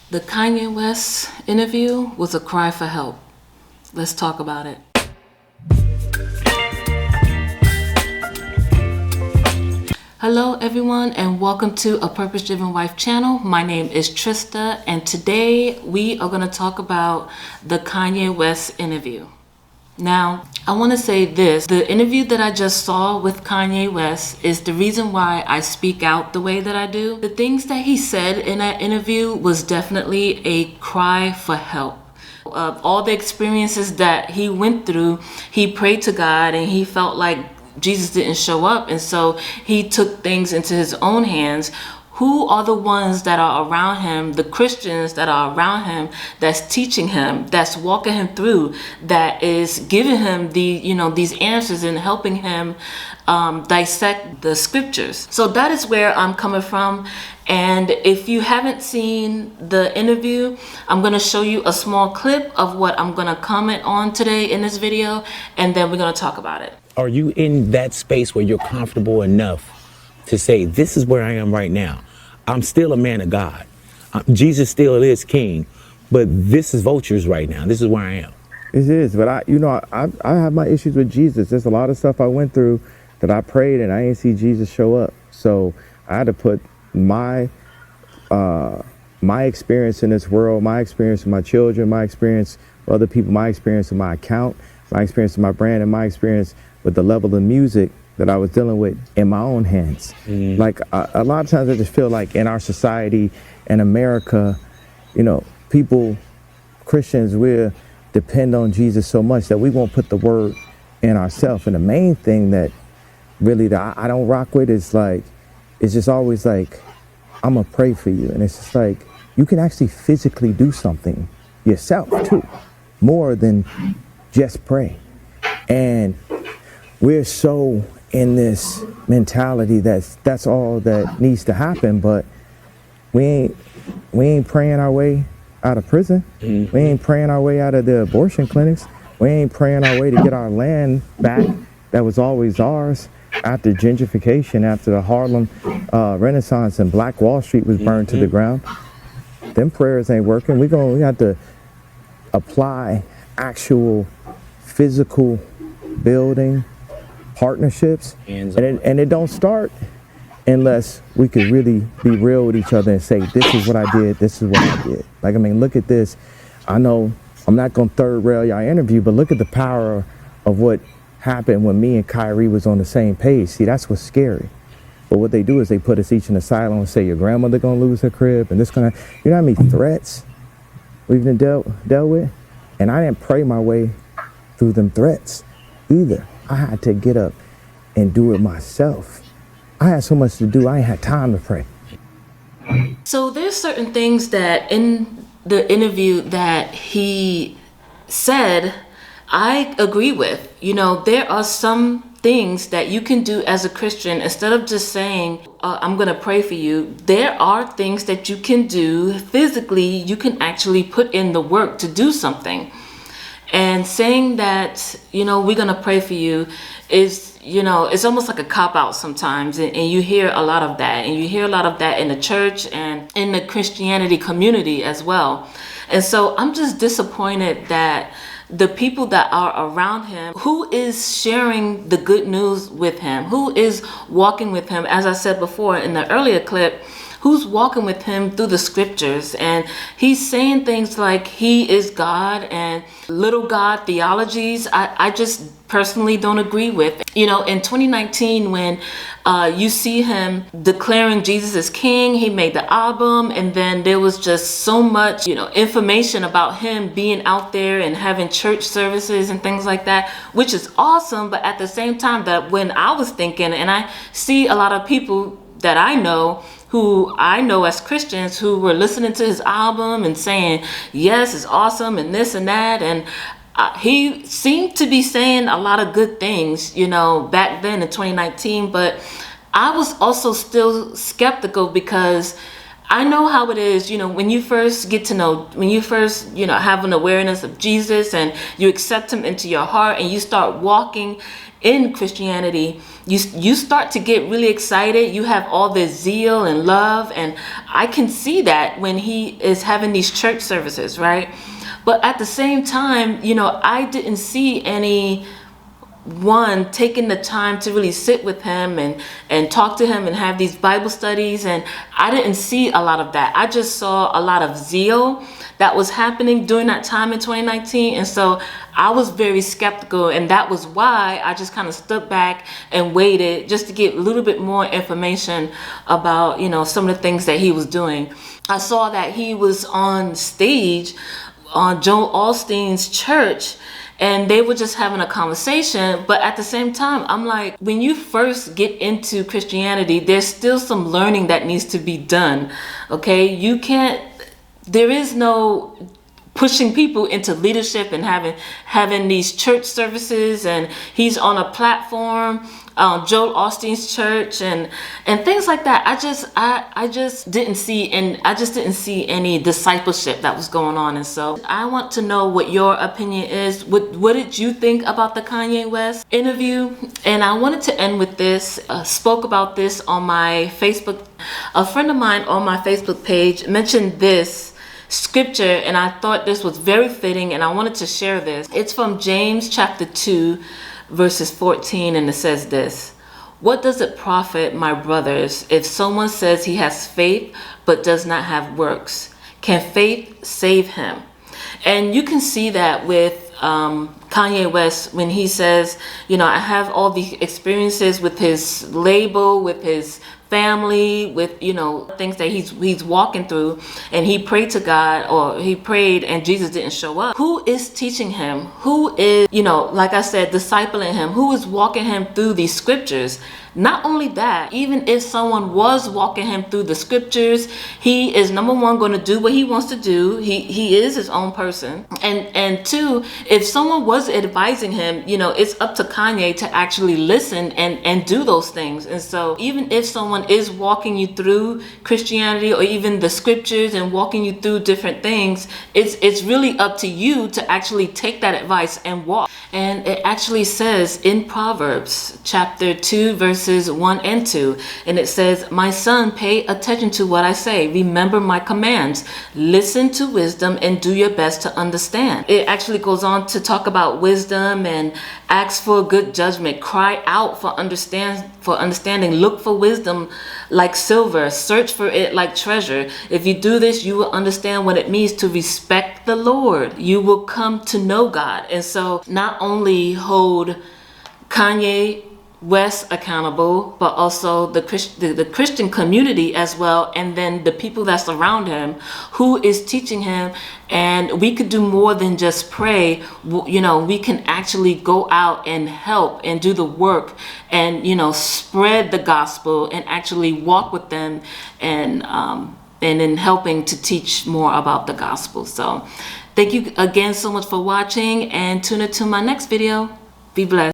The Kanye West interview was a cry for help. Let's talk about it. Hello everyone and welcome to A Purpose Driven Wife channel. My name is Trista and today we are going to talk about the Kanye West interview. Now, I want to say this. The interview that I just saw with Kanye West is the reason why I speak out the way that I do. The things that he said in that interview was definitely a cry for help. Of all the experiences that he went through, he prayed to God and he felt like Jesus didn't show up. And so he took things into his own hands. Who are the ones that are around him, the Christians that are around him, that's teaching him, that's walking him through, that is giving him these answers and helping him dissect the scriptures? So that is where I'm coming from. And if you haven't seen the interview, I'm going to show you a small clip of what I'm going to comment on today in this video, and then we're going to talk about it. Are you in that space where you're comfortable enough to say, this is where I am right now? I'm still a man of God. Jesus still is king, but this is vultures right now. This is where I am. It is, but I have my issues with Jesus. There's a lot of stuff I went through that I prayed and I didn't see Jesus show up. So I had to put my experience in this world, my experience with my children, my experience with other people, my experience with my account, my experience with my brand, and my experience with the level of music that I was dealing with in my own hands. Like a lot of times I just feel like in our society in America, people, Christians, we depend on Jesus so much that we won't put the word in ourselves. And the main thing that really that I don't rock with is like, it's just always like, I'm gonna pray for you. And it's just like, you can actually physically do something yourself too, more than just pray. And we're so in this mentality that's all that needs to happen, but we ain't praying our way out of prison. We ain't praying our way out of the abortion clinics. We ain't praying our way to get our land back that was always ours after gentrification, after the Harlem Renaissance and Black Wall Street was burned to the ground. Them prayers ain't working. We have to apply actual physical building partnerships, and it don't start unless we could really be real with each other and say, this is what I did, this is what I did. Like, I mean, look at this. I know I'm not gonna third rail y'all interview, but look at the power of what happened when me and Kyrie was on the same page. See, that's what's scary. But what they do is they put us each in a silo and say, your grandmother gonna lose her crib, and this gonna, you know how many threats we've been dealt with? And I didn't pray my way through them threats either. I had to get up and do it myself. I had so much to do, I ain't had time to pray. So there's certain things that in the interview that he said, I agree with. There are some things that you can do as a Christian. Instead of just saying, I'm going to pray for you, there are things that you can do physically. You can actually put in the work to do something. And saying that, we're going to pray for you is, it's almost like a cop-out sometimes. And you hear a lot of that. And you hear a lot of that in the church and in the Christianity community as well. And so I'm just disappointed that the people that are around him, who is sharing the good news with him, who is walking with him, as I said before in the earlier clip, who's walking with him through the scriptures. And he's saying things like he is God and little God theologies. I just personally don't agree with. In 2019, when you see him declaring Jesus as king, he made the album, and then there was just so much, information about him being out there and having church services and things like that, which is awesome. But at the same time, that when I was thinking, and I see a lot of people that I know who I know as Christians who were listening to his album and saying, yes, it's awesome and this and that. And he seemed to be saying a lot of good things, back then in 2019. But I was also still skeptical because I know how it is, when you first have an awareness of Jesus and you accept him into your heart and you start walking in Christianity, you start to get really excited. You have all this zeal and love, and I can see that when he is having these church services, right? But at the same time, you know, I didn't see anyone taking the time to really sit with him and talk to him and have these Bible studies, and I didn't see a lot of that. I just saw a lot of zeal that was happening during that time in 2019, and so I was very skeptical, and that was why I just kind of stood back and waited just to get a little bit more information about, you know, some of the things that he was doing. I saw that he was on stage on Joel Osteen's church, and they were just having a conversation. But at the same time, I'm like, when you first get into Christianity, there's still some learning that needs to be done. Okay, there is no pushing people into leadership and having these church services, and he's on a platform, Joel Osteen's church, and things like that. I just didn't see any discipleship that was going on. And so I want to know what your opinion is. What did you think about the Kanye West interview? And I wanted to end with this. Spoke about this on my Facebook. A friend of mine on my Facebook page mentioned this scripture, and I thought this was very fitting, and I wanted to share this. It's from James chapter 2 verses 14, and it says this: "What does it profit, my brothers, if someone says he has faith but does not have works? Can faith save him?" And you can see that with Kanye West when he says, you know, I have all these experiences with his label, with his family, with, you know, things that he's walking through, and he prayed to God, or he prayed and Jesus didn't show up. Who is teaching him? Who is, you know, like I said, discipling him? Who is walking him through these scriptures? Not only that, even if someone was walking him through the scriptures, he is, number one, going to do what he wants to do. He is his own person. And two, if someone was advising him, you know, it's up to Kanye to actually listen and do those things. And so even if someone is walking you through Christianity or even the scriptures and walking you through different things, it's really up to you to actually take that advice and walk. And it actually says in Proverbs chapter 2 verses 1 and 2, and it says, "My son, pay attention to what I say. Remember my commands. Listen to wisdom and do your best to understand." It actually goes on to talk about wisdom and ask for good judgment. Cry out for understanding. Look for wisdom like silver. Search for it like treasure. If you do this, you will understand what it means to respect the Lord. You will come to know God. And so not only hold Kanye West accountable, but also the Christian community as well, and then the people that surround him, who is teaching him. And we could do more than just pray. You know, we can actually go out and help and do the work and, you know, spread the gospel and actually walk with them and in helping to teach more about the gospel. So thank you again so much for watching, and tune into my next video. Be blessed.